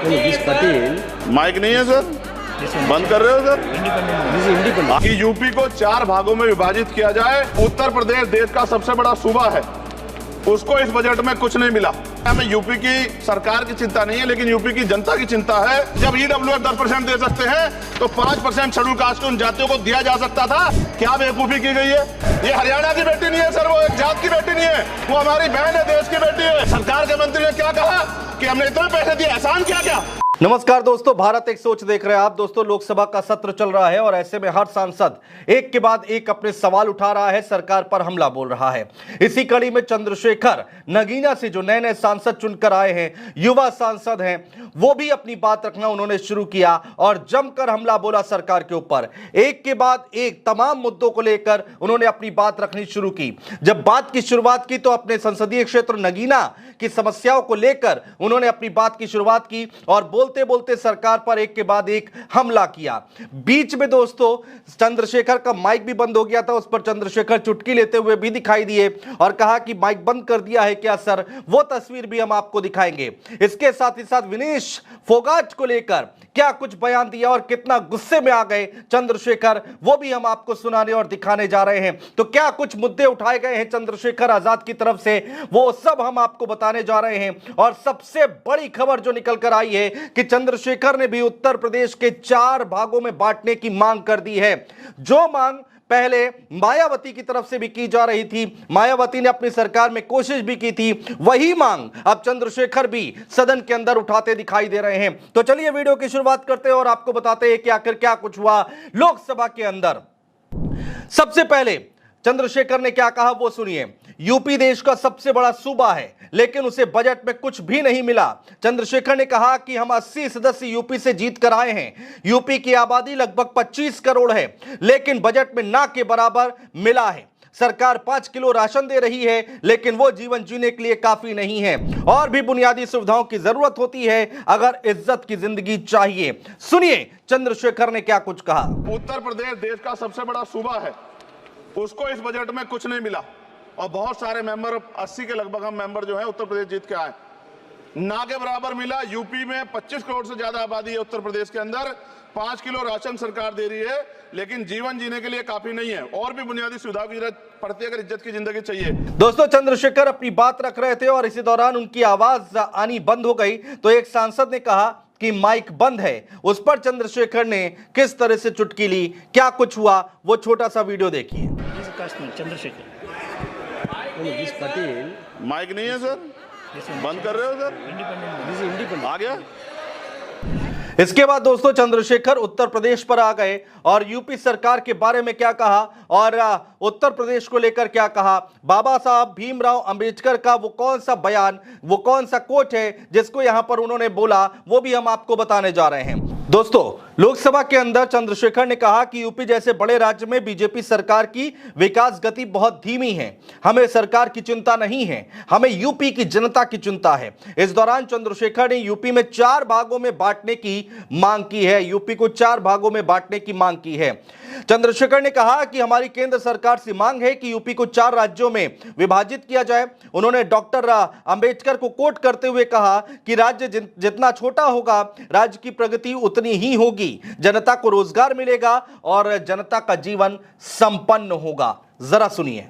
Nitish Patel mic नहीं है sir, बंद कर रहे हो सर। इंडिपेंडेंट कि यूपी को 4 भागों में विभाजित किया जाए। उत्तर प्रदेश देश का सबसे बड़ा सूबा है, उसको इस बजट में कुछ नहीं मिला। हमें यूपी की सरकार की चिंता नहीं है, लेकिन यूपी की जनता की चिंता है। जब ईडब्ल्यूएस 10% दे सकते हैं तो 5% शेड्यूल कास्ट की उन जातियों को दिया जा सकता था। क्या बेवकूफी की गई है? ये हरियाणा की बेटी नहीं है सर, वो एक जात की बेटी नहीं है, वो हमारी बहन है, देश की बेटी है। सरकार के मंत्री ने क्या कहा कि हमने इतने पैसे दिए, एहसान किया क्या? नमस्कार दोस्तों, भारत एक सोच देख रहे हैं आप। दोस्तों, लोकसभा का सत्र चल रहा है और ऐसे में हर सांसद एक के बाद एक अपने सवाल उठा रहा है, सरकार पर हमला बोल रहा है। इसी कड़ी में चंद्रशेखर नगीना से जो नए नए सांसद चुनकर आए हैं, युवा सांसद हैं, वो भी अपनी बात रखना उन्होंने शुरू किया और जमकर हमला बोला सरकार के ऊपर। एक के बाद एक तमाम मुद्दों को लेकर उन्होंने अपनी बात रखनी शुरू की। जब बात की शुरुआत की तो अपने संसदीय क्षेत्र नगीना की समस्याओं को लेकर उन्होंने अपनी बात की शुरुआत की और बोलते बोलते सरकार पर एक के बाद एक हमला किया। बीच में दोस्तों चंद्रशेखर का माइक भी बंद हो गया था, उस पर चंद्रशेखर चुटकी लेते हुए भी दिखाई दिए और कहा कि माइक बंद कर दिया है क्या सर? वो तस्वीर भी हम आपको दिखाएंगे। इसके साथ ही साथ विनेश फोगाट को लेकर क्या कुछ बयान दिया और कितना गुस्से में आ गए चंद्रशेखर, वो भी हम आपको सुनाने और दिखाने जा रहे हैं। तो क्या कुछ मुद्दे उठाए गए हैं चंद्रशेखर आजाद की तरफ से, वो सब हम आपको बताने जा रहे हैं। और सबसे बड़ी खबर जो निकल कर आई है कि चंद्रशेखर ने भी उत्तर प्रदेश के 4 भागों में बांटने की मांग कर दी है। जो मांग पहले मायावती की तरफ से भी की जा रही थी, मायावती ने अपनी सरकार में कोशिश भी की थी, वही मांग अब चंद्रशेखर भी सदन के अंदर उठाते दिखाई दे रहे हैं। तो चलिए वीडियो की शुरुआत करते हैं और आपको बताते हैं कि आखिर क्या कुछ हुआ लोकसभा के अंदर। सबसे पहले चंद्रशेखर ने क्या कहा वो सुनिए। यूपी देश का सबसे बड़ा सूबा है, लेकिन उसे बजट में कुछ भी नहीं मिला। चंद्रशेखर ने कहा कि हम 80 सदस्य यूपी से जीत कर आए हैं। यूपी की आबादी लगभग 25 करोड़ है, लेकिन बजट में ना के बराबर मिला है। सरकार 5 किलो राशन दे रही है, लेकिन वो जीवन जीने के लिए काफी नहीं है। और भी बुनियादी सुविधाओं की जरूरत होती है अगर इज्जत की जिंदगी चाहिए। सुनिए चंद्रशेखर ने क्या कुछ कहा। उत्तर प्रदेश देश का सबसे बड़ा सूबा है, उसको इस बजट में कुछ नहीं मिला। और बहुत सारे मेंबर, 80 के लगभग हम मेंबर जो है उत्तर प्रदेश जीत के आए, ना के बराबर मिला। यूपी में 25 करोड़ से ज्यादा आबादी है, उत्तर प्रदेश के अंदर 5 किलो राशन सरकार दे रही है, लेकिन जीवन जीने के लिए काफी नहीं है। और भी बुनियादी सुविधाओं की जरूरत पड़ती है अगर इज्जत की जिंदगी चाहिए। दोस्तों, चंद्रशेखर अपनी बात रख रहे थे और इसी दौरान उनकी आवाज आनी बंद हो गई तो एक सांसद ने कहा कि माइक बंद है। उस पर चंद्रशेखर ने किस तरह से चुटकी ली, क्या कुछ हुआ, वो छोटा सा वीडियो देखिए। चंद्रशेखर नीतीश पटेल माइक नहीं है सर, बंद कर रहे हो सर। इंडिपेंडेंट आ गया। इसके बाद दोस्तों चंद्रशेखर उत्तर प्रदेश पर आ गए और यूपी सरकार के बारे में क्या कहा और उत्तर प्रदेश को लेकर क्या कहा। बाबा साहब भीमराव अंबेडकर का वो कौन सा बयान, वो कौन सा कोट है जिसको यहां पर उन्होंने बोला, वो भी हम आपको बताने जा रहे हैं। दोस्तों, लोकसभा के अंदर चंद्रशेखर ने कहा कि यूपी जैसे बड़े राज्य में बीजेपी सरकार की विकास गति बहुत धीमी है। हमें सरकार की चिंता नहीं है, हमें यूपी की जनता की चिंता है। इस दौरान चंद्रशेखर ने यूपी में 4 भागों में बांटने की मांग की है। यूपी को 4 भागों में बांटने की मांग की है। चंद्रशेखर ने कहा कि हमारी केंद्र सरकार से मांग है कि यूपी को 4 राज्यों में विभाजित किया जाए। उन्होंने डॉक्टर अंबेडकर को कोट करते हुए कहा कि राज्य जितना छोटा होगा, राज्य की प्रगति उतनी ही होगी, जनता को रोजगार मिलेगा और जनता का जीवन संपन्न होगा। जरा सुनिए।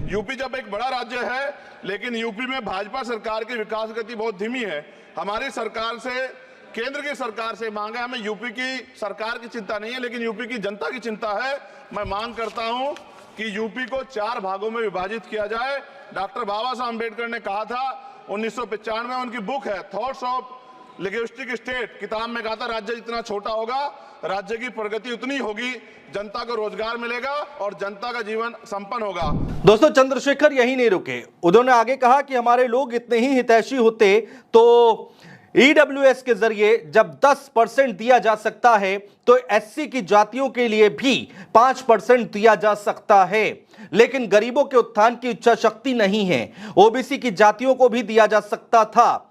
यूपी जब एक बड़ा राज्य है, लेकिन यूपी में भाजपा सरकार की विकास गति बहुत धीमी है। हमारी सरकार से, केंद्र की सरकार से मांग है, हमें यूपी की सरकार की चिंता नहीं है, लेकिन यूपी की जनता की चिंता है। मैं मांग करता हूं कि यूपी को 4 भागों में विभाजित किया जाए। डॉक्टर बाबा साहब अम्बेडकर ने कहा था 1995 में, उनकी बुक है थॉट्स ऑफ लिंग्विस्टिक स्टेट, किताब में कहा था राज्य जितना छोटा होगा, राज्य की प्रगति उतनी होगी, जनता को रोजगार मिलेगा और जनता का जीवन संपन्न होगा। दोस्तों, चंद्रशेखर यही नहीं रुके, उन्होंने आगे कहा कि हमारे लोग इतने ही हितैषी होते तो ईडब्ल्यूएस के जरिए जब 10% दिया जा सकता है तो एससी की जातियों के लिए भी 5% दिया जा सकता है, लेकिन गरीबों के उत्थान की इच्छा शक्ति नहीं है। ओबीसी की जातियों को भी दिया जा सकता था।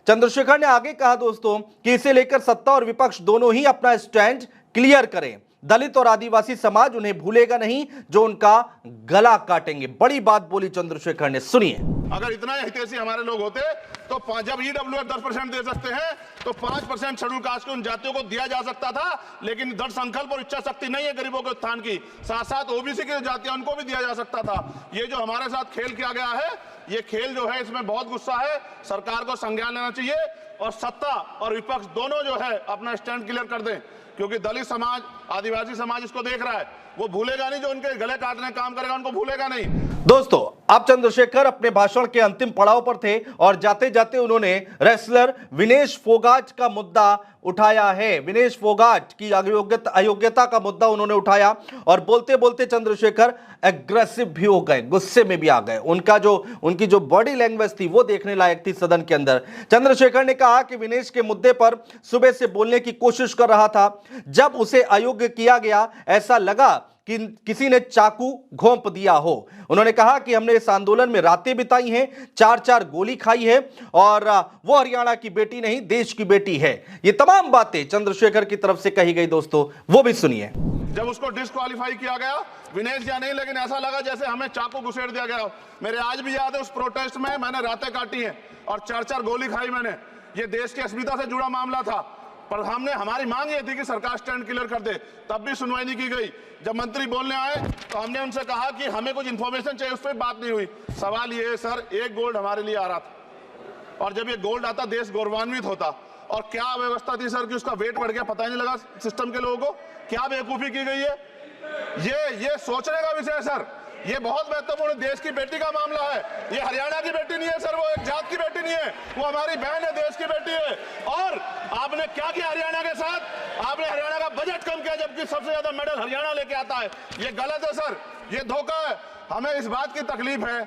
चंद्रशेखर ने आगे कहा दोस्तों कि इसे लेकर सत्ता और विपक्ष दोनों ही अपना स्टैंड क्लियर करें। दलित और आदिवासी समाज उन्हें भूलेगा नहीं जो उनका गला काटेंगे। बड़ी बात बोली चंद्रशेखर ने, सुनिए। अगर इतना हितैषी हमारे लोग होते तो जब ईडब्ल्यूएस 10% दे सकते हैं तो 5% शेड्यूल कास्ट की उन जातियों को दिया जा सकता था, लेकिन दृढ़ संकल्प और इच्छा शक्ति नहीं है गरीबों के उत्थान की। साथ साथ ओबीसी की जातियां उनको भी दिया जा सकता था। ये जो हमारे साथ खेल किया गया है, ये खेल जो है इसमें बहुत गुस्सा है। सरकार को संज्ञान लेना चाहिए और सत्ता और विपक्ष दोनों जो है अपना स्टैंड क्लियर कर दें, क्योंकि दलित समाज, आदिवासी समाज इसको देख रहा है। वो भूलेगा नहीं, जो उनके गले काटने का काम करेगा उनको भूलेगा नहीं। दोस्तों, अब चंद्रशेखर अपने भाषण के अंतिम पड़ाव पर थे और जाते जाते उन्होंने रेसलर विनेश फोगाट का मुद्दा उठाया है। विनेश फोगाट की अयोग्यता का मुद्दा उन्होंने उठाया और बोलते बोलते चंद्रशेखर एग्रेसिव भी हो गए, गुस्से में भी आ गए। उनकी जो बॉडी लैंग्वेज थी वो देखने लायक थी सदन के अंदर। चंद्रशेखर ने कहा कि विनेश के मुद्दे पर सुबह से बोलने की कोशिश कर रहा था, जब उसे अयोग्य किया गया ऐसा लगा कि किसी ने चाकू घोंप दिया हो। उन्होंने कहा कि हमने इस आंदोलन में रातें बिताई हैं, 4-4 गोली खाई है और वो हरियाणा की बेटी नहीं, देश की बेटी है। ये तमाम बातें चंद्रशेखर की तरफ से कही गई। दोस्तों, वो भी सुनिए। जब उसको डिस्क्वालीफाई किया गया, विनेश या नहीं, लेकिन ऐसा लगा जैसे हमें चाकू घुसेड़ दिया गया। मेरे आज भी याद है उस प्रोटेस्ट में मैंने रातें काटी हैं और 4-4 गोली खाई मैंने। ये देश की अस्मिता से जुड़ा मामला था, पर हमारी मांग ये थी कि सरकार स्टैंड क्लियर कर दे, तब भी सुनवाई नहीं की गई। जब मंत्री बोलने आए तो हमने उनसे कहा कि हमें कुछ इंफॉर्मेशन चाहिए, उस पर बात नहीं हुई। सवाल ये है सर, एक गोल्ड हमारे लिए आ रहा था और जब ये गोल्ड आता देश गौरवान्वित होता। और क्या व्यवस्था थी सर कि उसका वेट बढ़ गया, पता ही नहीं लगा सिस्टम के लोगों को। क्या बेवकूफी की गई है, ये सोचने का विषय है सर। ये बहुत महत्वपूर्ण देश की बेटी का मामला है। ये हरियाणा की बेटी नहीं है सर, वो एक जात की बेटी नहीं है, वो हमारी बहन है, देश की बेटी है। और आपने क्या किया हरियाणा के साथ? आपने हरियाणा का बजट कम किया, जबकि सबसे ज्यादा मेडल हरियाणा लेके आता है। ये गलत है सर, ये धोखा है। हमें इस बात की तकलीफ है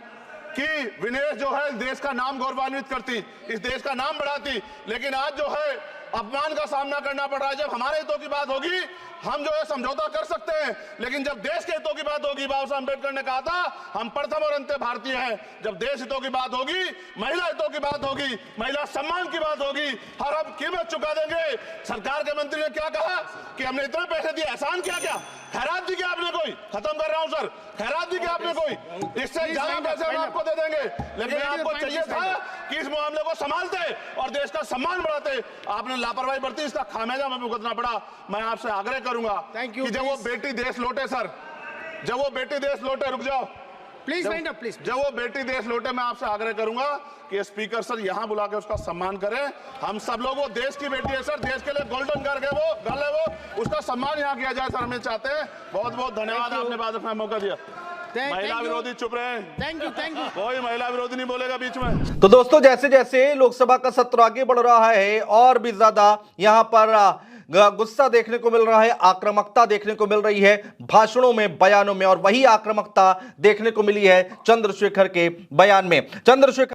कि विनेश जो है देश का नाम गौरवान्वित करती, इस देश का नाम बढ़ाती, लेकिन आज जो है अपमान का सामना करना पड़ रहा है। जब हमारे हितों की बात होगी हम जो है समझौता कर सकते हैं, लेकिन जब देश के हितों की बात होगी, बाबा साहब अम्बेडकर ने कहा था हम प्रथम और अंत्य भारतीय हैं। जब देश हितों की बात होगी, महिला हितों की बात होगी, महिला सम्मान की बात होगी, हर हम कीमत चुका देंगे। सरकार के मंत्री ने क्या कहा कि हमने इतने पैसे दिए, एहसान किया क्या? खैरात दी क्या आपने कोई? खत्म कर रहा हूं सर, खैरात दी क्या आपने कोई? इससे ज्यादा पैसे हम आपको दे देंगे, लेकिन आपको चाहिए था कि इस मामले को संभालते और देश का सम्मान बढ़ाते। आपने लापरवाही बरती, इसका खामियाजा हमें भुगतना पड़ा। मैं आपसे आग्रह करूंगा कि जब वो बेटी देश लौटे सर, जब वो बेटी देश लौटे, रुक जाओ प्लीज, प्लीज, जब वो बेटी देश लौटे, मैं आपसे आग्रह करूंगा कि स्पीकर सर यहां बुला के उसका सम्मान करें। हम सब लोग, वो देश की बेटी है सर, देश के लिए गोल्डन गर्ल है वो, उसका सम्मान यहां किया जाए सर, हमें चाहते हैं। बहुत बहुत धन्यवाद, आपने बात रखने का मौका दिया। महिला विरोधी चुप रहे। थैंक यू कोई महिला विरोधी नहीं बोलेगा बीच में। तो दोस्तों, जैसे जैसे लोकसभा का सत्र आगे बढ़ रहा है और भी ज्यादा यहां पर गुस्सा देखने को मिल रहा है, आक्रामकता देखने को मिल रही है भाषणों में, बयानों में, और वही आक्रामकता देखने को मिली है चंद्रशेखर के बयान में। चंद्रशेखर